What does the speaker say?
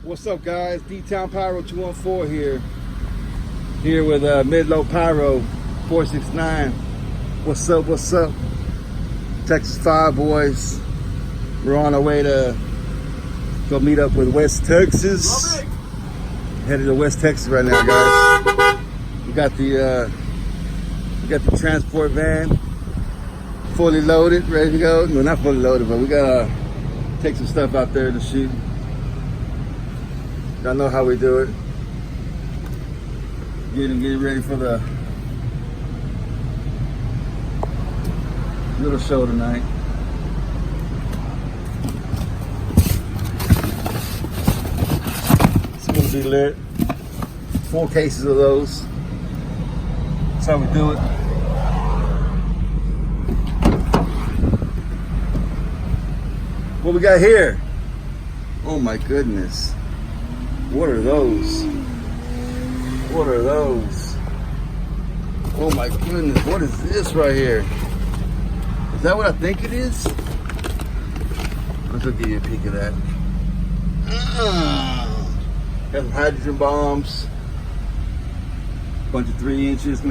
What's up, guys? DTownpyro214 here with MidlowPyro469. What's up? Texas Fire boys. We're on our way to go meet up with West Texas. Headed to West Texas right now, guys. We got the transport van fully loaded, ready to go. No, not fully loaded, but we gotta take some stuff out there to shoot. Y'all know how we do it. Getting ready for the little show tonight. It's gonna be lit. 4 cases of those. That's how we do it. What we got here? Oh my goodness. What are those? What are those? Oh my goodness, what is this right here? Is that what I think it is? Let's go give you a peek of that. Got some hydrogen bombs. Bunch of 3 inches.